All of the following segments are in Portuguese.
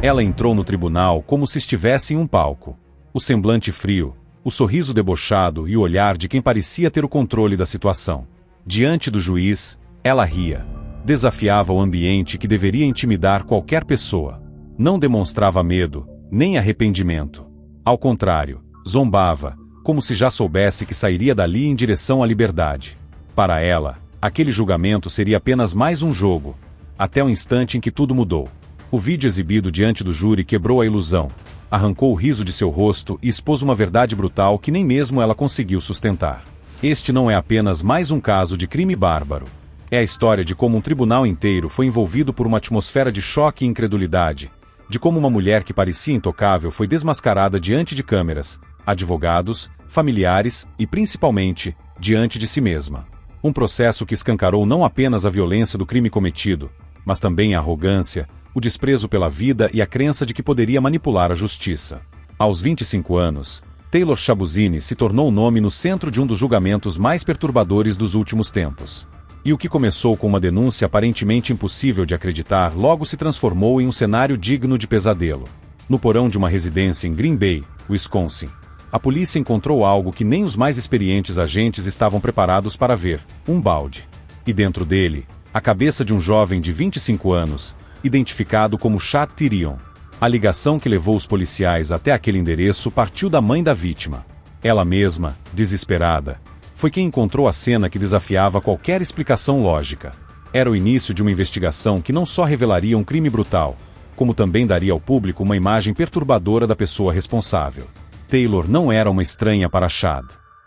Ela entrou no tribunal como se estivesse em um palco. O semblante frio, o sorriso debochado e o olhar de quem parecia ter o controle da situação. Diante do juiz, ela ria. Desafiava o ambiente que deveria intimidar qualquer pessoa. Não demonstrava medo, nem arrependimento. Ao contrário, zombava, como se já soubesse que sairia dali em direção à liberdade. Para ela, aquele julgamento seria apenas mais um jogo, até o instante em que tudo mudou. O vídeo exibido diante do júri quebrou a ilusão, arrancou o riso de seu rosto e expôs uma verdade brutal que nem mesmo ela conseguiu sustentar. Este não é apenas mais um caso de crime bárbaro. É a história de como um tribunal inteiro foi envolvido por uma atmosfera de choque e incredulidade, de como uma mulher que parecia intocável foi desmascarada diante de câmeras, advogados, familiares e, principalmente, diante de si mesma. Um processo que escancarou não apenas a violência do crime cometido, mas também a arrogância, o desprezo pela vida e a crença de que poderia manipular a justiça. Aos 25 anos, Taylor Shabuzine se tornou o nome no centro de um dos julgamentos mais perturbadores dos últimos tempos. E o que começou com uma denúncia aparentemente impossível de acreditar logo se transformou em um cenário digno de pesadelo. No porão de uma residência em Green Bay, Wisconsin, a polícia encontrou algo que nem os mais experientes agentes estavam preparados para ver: um balde. E dentro dele, a cabeça de um jovem de 25 anos, identificado como Chad Tyrion. A ligação que levou os policiais até aquele endereço partiu da mãe da vítima. Ela mesma, desesperada, foi quem encontrou a cena que desafiava qualquer explicação lógica. Era o início de uma investigação que não só revelaria um crime brutal, como também daria ao público uma imagem perturbadora da pessoa responsável. Taylor não era uma estranha para Chad.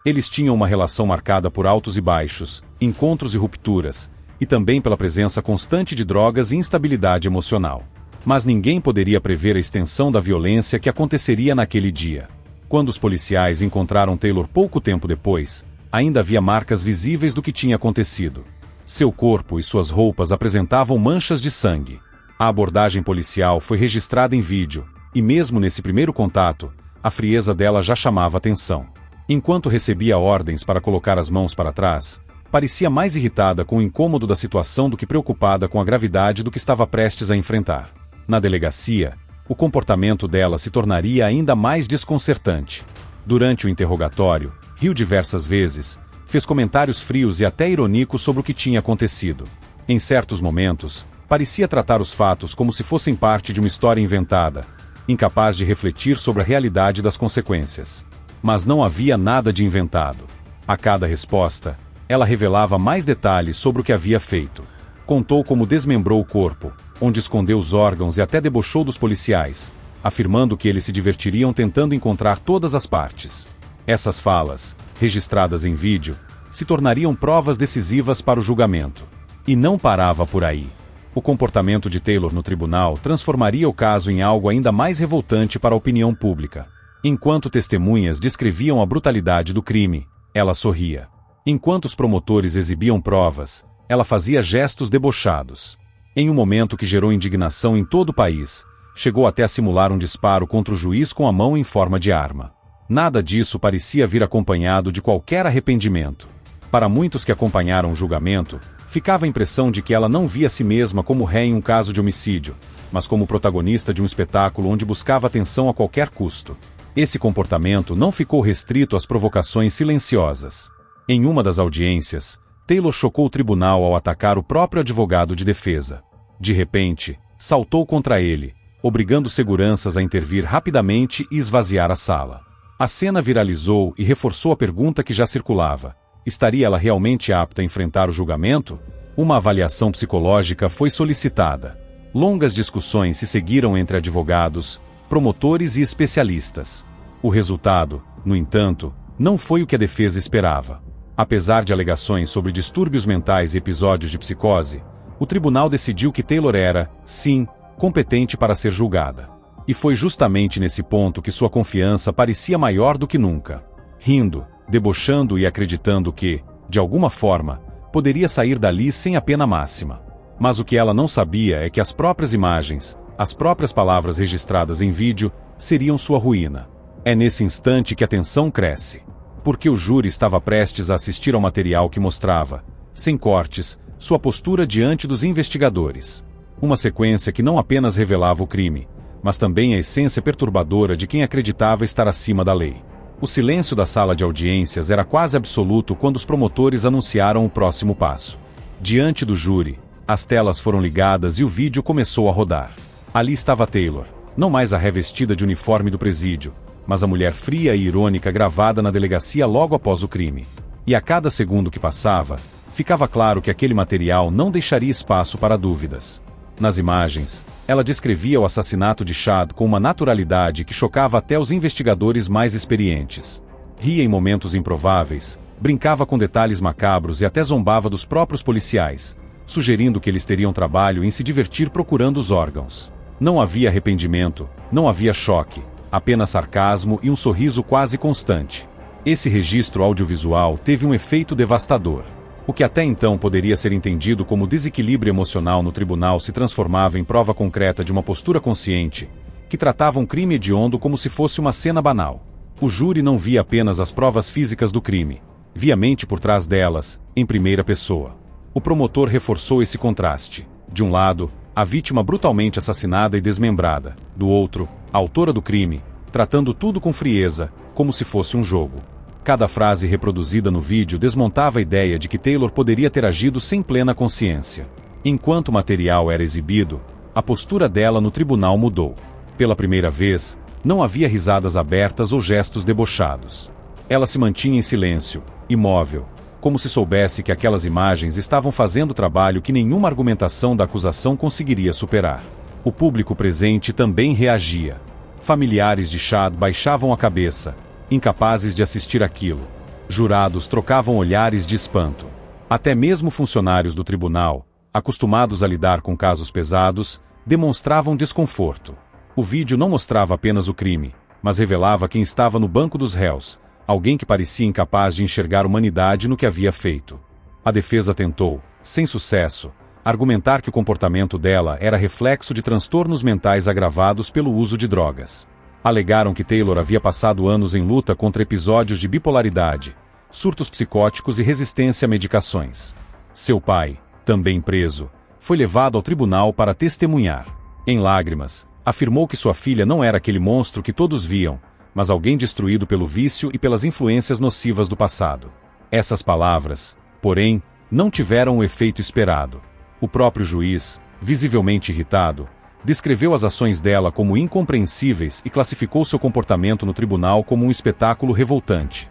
Eles tinham uma relação marcada por altos e baixos, encontros e rupturas, e também pela presença constante de drogas e instabilidade emocional. Mas ninguém poderia prever a extensão da violência que aconteceria naquele dia. Quando os policiais encontraram Taylor pouco tempo depois, ainda havia marcas visíveis do que tinha acontecido. Seu corpo e suas roupas apresentavam manchas de sangue. A abordagem policial foi registrada em vídeo, e mesmo nesse primeiro contato, a frieza dela já chamava atenção. Enquanto recebia ordens para colocar as mãos para trás, parecia mais irritada com o incômodo da situação do que preocupada com a gravidade do que estava prestes a enfrentar. Na delegacia, o comportamento dela se tornaria ainda mais desconcertante. Durante o interrogatório, riu diversas vezes, fez comentários frios e até irônicos sobre o que tinha acontecido. Em certos momentos, parecia tratar os fatos como se fossem parte de uma história inventada, incapaz de refletir sobre a realidade das consequências. Mas não havia nada de inventado. A cada resposta, ela revelava mais detalhes sobre o que havia feito. Contou como desmembrou o corpo, onde escondeu os órgãos e até debochou dos policiais, afirmando que eles se divertiriam tentando encontrar todas as partes. Essas falas, registradas em vídeo, se tornariam provas decisivas para o julgamento. E não parava por aí. O comportamento de Taylor no tribunal transformaria o caso em algo ainda mais revoltante para a opinião pública. Enquanto testemunhas descreviam a brutalidade do crime, ela sorria. Enquanto os promotores exibiam provas, ela fazia gestos debochados. Em um momento que gerou indignação em todo o país, chegou até a simular um disparo contra o juiz com a mão em forma de arma. Nada disso parecia vir acompanhado de qualquer arrependimento. Para muitos que acompanharam o julgamento, ficava a impressão de que ela não via a si mesma como ré em um caso de homicídio, mas como protagonista de um espetáculo onde buscava atenção a qualquer custo. Esse comportamento não ficou restrito às provocações silenciosas. Em uma das audiências, Taylor chocou o tribunal ao atacar o próprio advogado de defesa. De repente, saltou contra ele, obrigando seguranças a intervir rapidamente e esvaziar a sala. A cena viralizou e reforçou a pergunta que já circulava: estaria ela realmente apta a enfrentar o julgamento? Uma avaliação psicológica foi solicitada. Longas discussões se seguiram entre advogados, promotores e especialistas. O resultado, no entanto, não foi o que a defesa esperava. Apesar de alegações sobre distúrbios mentais e episódios de psicose, o tribunal decidiu que Taylor era, sim, competente para ser julgada. E foi justamente nesse ponto que sua confiança parecia maior do que nunca. Rindo, debochando e acreditando que, de alguma forma, poderia sair dali sem a pena máxima. Mas o que ela não sabia é que as próprias imagens, as próprias palavras registradas em vídeo, seriam sua ruína. É nesse instante que a tensão cresce. Porque o júri estava prestes a assistir ao material que mostrava, sem cortes, sua postura diante dos investigadores. Uma sequência que não apenas revelava o crime, mas também a essência perturbadora de quem acreditava estar acima da lei. O silêncio da sala de audiências era quase absoluto quando os promotores anunciaram o próximo passo. Diante do júri, as telas foram ligadas e o vídeo começou a rodar. Ali estava Taylor, não mais a revestida de uniforme do presídio, mas a mulher fria e irônica gravada na delegacia logo após o crime. E a cada segundo que passava, ficava claro que aquele material não deixaria espaço para dúvidas. Nas imagens, ela descrevia o assassinato de Chad com uma naturalidade que chocava até os investigadores mais experientes. Ria em momentos improváveis, brincava com detalhes macabros e até zombava dos próprios policiais, sugerindo que eles teriam trabalho em se divertir procurando os órgãos. Não havia arrependimento, não havia choque, apenas sarcasmo e um sorriso quase constante. Esse registro audiovisual teve um efeito devastador. O que até então poderia ser entendido como desequilíbrio emocional no tribunal se transformava em prova concreta de uma postura consciente, que tratava um crime hediondo como se fosse uma cena banal. O júri não via apenas as provas físicas do crime, via a mente por trás delas, em primeira pessoa. O promotor reforçou esse contraste. De um lado, a vítima brutalmente assassinada e desmembrada. Do outro, a autora do crime, tratando tudo com frieza, como se fosse um jogo. Cada frase reproduzida no vídeo desmontava a ideia de que Taylor poderia ter agido sem plena consciência. Enquanto o material era exibido, a postura dela no tribunal mudou. Pela primeira vez, não havia risadas abertas ou gestos debochados. Ela se mantinha em silêncio, imóvel, como se soubesse que aquelas imagens estavam fazendo trabalho que nenhuma argumentação da acusação conseguiria superar. O público presente também reagia. Familiares de Chad baixavam a cabeça, incapazes de assistir aquilo. Jurados trocavam olhares de espanto. Até mesmo funcionários do tribunal, acostumados a lidar com casos pesados, demonstravam desconforto. O vídeo não mostrava apenas o crime, mas revelava quem estava no banco dos réus, alguém que parecia incapaz de enxergar humanidade no que havia feito. A defesa tentou, sem sucesso, argumentar que o comportamento dela era reflexo de transtornos mentais agravados pelo uso de drogas. Alegaram que Taylor havia passado anos em luta contra episódios de bipolaridade, surtos psicóticos e resistência a medicações. Seu pai, também preso, foi levado ao tribunal para testemunhar. Em lágrimas, afirmou que sua filha não era aquele monstro que todos viam, mas alguém destruído pelo vício e pelas influências nocivas do passado. Essas palavras, porém, não tiveram o efeito esperado. O próprio juiz, visivelmente irritado, descreveu as ações dela como incompreensíveis e classificou seu comportamento no tribunal como um espetáculo revoltante.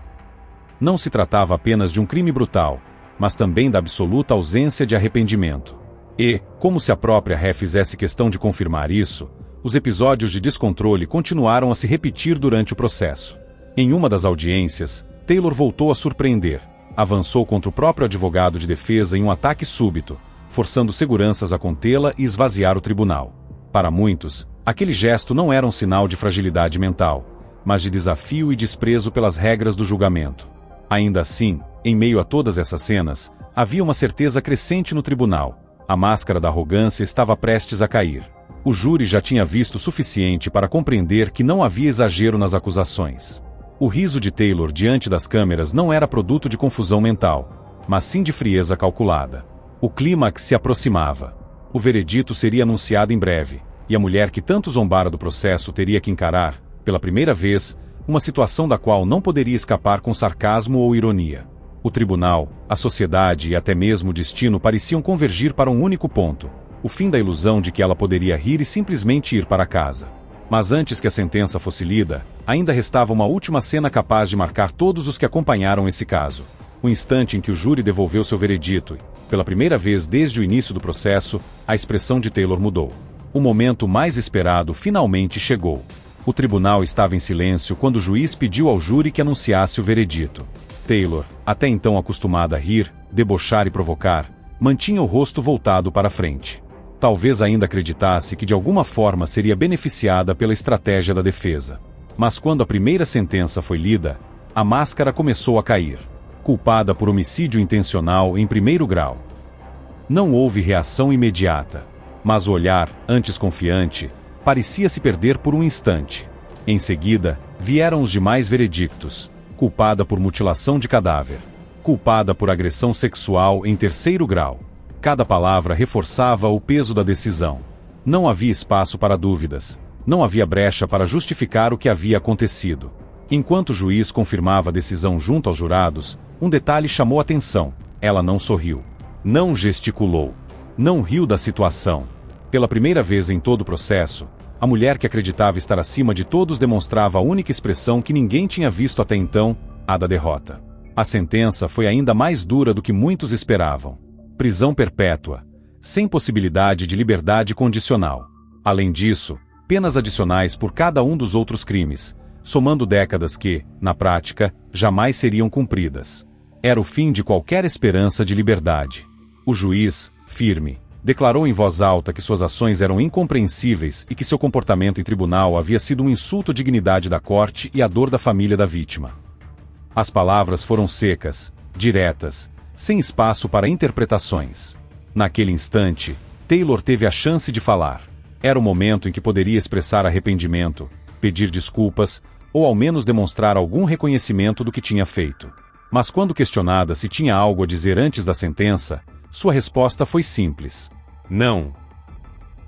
Não se tratava apenas de um crime brutal, mas também da absoluta ausência de arrependimento. E, como se a própria ré fizesse questão de confirmar isso, os episódios de descontrole continuaram a se repetir durante o processo. Em uma das audiências, Taylor voltou a surpreender. Avançou contra o próprio advogado de defesa em um ataque súbito, forçando seguranças a contê-la e esvaziar o tribunal. Para muitos, aquele gesto não era um sinal de fragilidade mental, mas de desafio e desprezo pelas regras do julgamento. Ainda assim, em meio a todas essas cenas, havia uma certeza crescente no tribunal. A máscara da arrogância estava prestes a cair. O júri já tinha visto o suficiente para compreender que não havia exagero nas acusações. O riso de Taylor diante das câmeras não era produto de confusão mental, mas sim de frieza calculada. O clímax se aproximava. O veredito seria anunciado em breve, e a mulher que tanto zombara do processo teria que encarar, pela primeira vez, uma situação da qual não poderia escapar com sarcasmo ou ironia. O tribunal, a sociedade e até mesmo o destino pareciam convergir para um único ponto: o fim da ilusão de que ela poderia rir e simplesmente ir para casa. Mas antes que a sentença fosse lida, ainda restava uma última cena capaz de marcar todos os que acompanharam esse caso. O instante em que o júri devolveu seu veredito e, pela primeira vez desde o início do processo, a expressão de Taylor mudou. O momento mais esperado finalmente chegou. O tribunal estava em silêncio quando o juiz pediu ao júri que anunciasse o veredito. Taylor, até então acostumada a rir, debochar e provocar, mantinha o rosto voltado para a frente. Talvez ainda acreditasse que de alguma forma seria beneficiada pela estratégia da defesa. Mas quando a primeira sentença foi lida, a máscara começou a cair. Culpada por homicídio intencional em primeiro grau. Não houve reação imediata, mas o olhar, antes confiante, parecia se perder por um instante. Em seguida, vieram os demais veredictos: culpada por mutilação de cadáver, culpada por agressão sexual em terceiro grau. Cada palavra reforçava o peso da decisão. Não havia espaço para dúvidas. Não havia brecha para justificar o que havia acontecido. Enquanto o juiz confirmava a decisão junto aos jurados, um detalhe chamou atenção. Ela não sorriu. Não gesticulou. Não riu da situação. Pela primeira vez em todo o processo, a mulher que acreditava estar acima de todos demonstrava a única expressão que ninguém tinha visto até então, a da derrota. A sentença foi ainda mais dura do que muitos esperavam. Prisão perpétua, sem possibilidade de liberdade condicional. Além disso, penas adicionais por cada um dos outros crimes, somando décadas que, na prática, jamais seriam cumpridas. Era o fim de qualquer esperança de liberdade. O juiz, firme, declarou em voz alta que suas ações eram incompreensíveis e que seu comportamento em tribunal havia sido um insulto à dignidade da corte e à dor da família da vítima. As palavras foram secas, diretas, sem espaço para interpretações. Naquele instante, Taylor teve a chance de falar. Era o momento em que poderia expressar arrependimento, pedir desculpas, ou ao menos demonstrar algum reconhecimento do que tinha feito. Mas quando questionada se tinha algo a dizer antes da sentença, sua resposta foi simples. Não.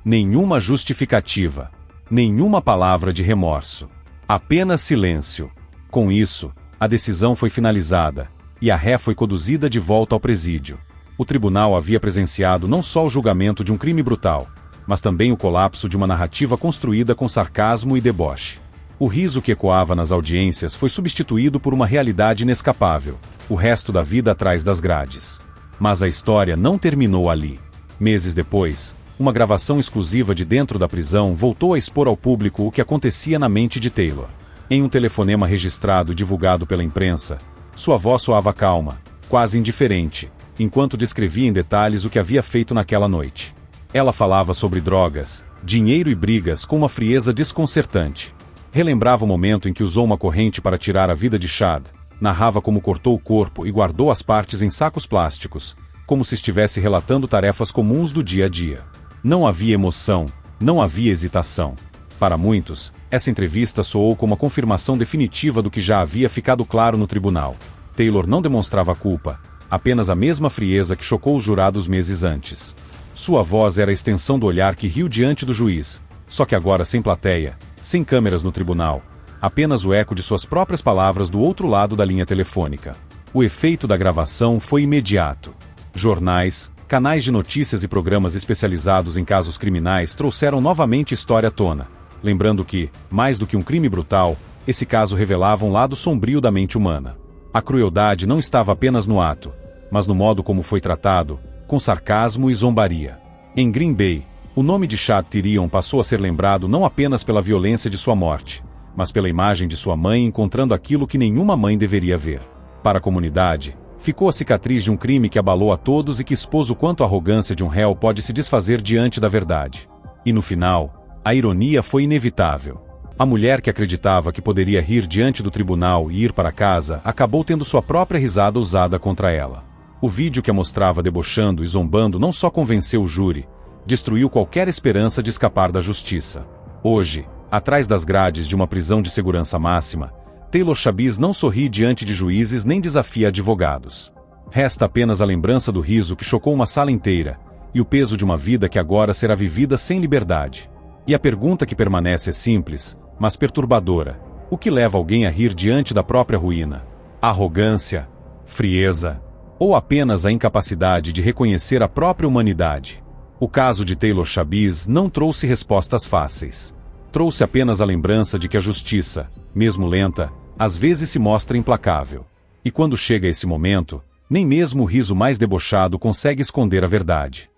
Nenhuma justificativa. Nenhuma palavra de remorso. Apenas silêncio. Com isso, a decisão foi finalizada, e a ré foi conduzida de volta ao presídio. O tribunal havia presenciado não só o julgamento de um crime brutal, mas também o colapso de uma narrativa construída com sarcasmo e deboche. O riso que ecoava nas audiências foi substituído por uma realidade inescapável, o resto da vida atrás das grades. Mas a história não terminou ali. Meses depois, uma gravação exclusiva de dentro da prisão voltou a expor ao público o que acontecia na mente de Taylor. Em um telefonema registrado e divulgado pela imprensa, sua voz soava calma, quase indiferente, enquanto descrevia em detalhes o que havia feito naquela noite. Ela falava sobre drogas, dinheiro e brigas com uma frieza desconcertante. Relembrava o momento em que usou uma corrente para tirar a vida de Chad, narrava como cortou o corpo e guardou as partes em sacos plásticos, como se estivesse relatando tarefas comuns do dia a dia. Não havia emoção, não havia hesitação. Para muitos, essa entrevista soou como a confirmação definitiva do que já havia ficado claro no tribunal. Taylor não demonstrava culpa, apenas a mesma frieza que chocou os jurados meses antes. Sua voz era a extensão do olhar que riu diante do juiz, só que agora sem plateia, sem câmeras no tribunal, apenas o eco de suas próprias palavras do outro lado da linha telefônica. O efeito da gravação foi imediato. Jornais, canais de notícias e programas especializados em casos criminais trouxeram novamente a história à tona, lembrando que, mais do que um crime brutal, esse caso revelava um lado sombrio da mente humana. A crueldade não estava apenas no ato, mas no modo como foi tratado, com sarcasmo e zombaria. Em Green Bay, o nome de Chad Tyrion passou a ser lembrado não apenas pela violência de sua morte, mas pela imagem de sua mãe encontrando aquilo que nenhuma mãe deveria ver. Para a comunidade, ficou a cicatriz de um crime que abalou a todos e que expôs o quanto a arrogância de um réu pode se desfazer diante da verdade. E no final, a ironia foi inevitável. A mulher que acreditava que poderia rir diante do tribunal e ir para casa acabou tendo sua própria risada usada contra ela. O vídeo que a mostrava debochando e zombando não só convenceu o júri, destruiu qualquer esperança de escapar da justiça. Hoje, atrás das grades de uma prisão de segurança máxima, Taylor Chabis não sorri diante de juízes nem desafia advogados. Resta apenas a lembrança do riso que chocou uma sala inteira, e o peso de uma vida que agora será vivida sem liberdade. E a pergunta que permanece é simples, mas perturbadora. O que leva alguém a rir diante da própria ruína? Arrogância? Frieza? Ou apenas a incapacidade de reconhecer a própria humanidade? O caso de Taylor Chabis não trouxe respostas fáceis. Trouxe apenas a lembrança de que a justiça, mesmo lenta, às vezes se mostra implacável. E quando chega esse momento, nem mesmo o riso mais debochado consegue esconder a verdade.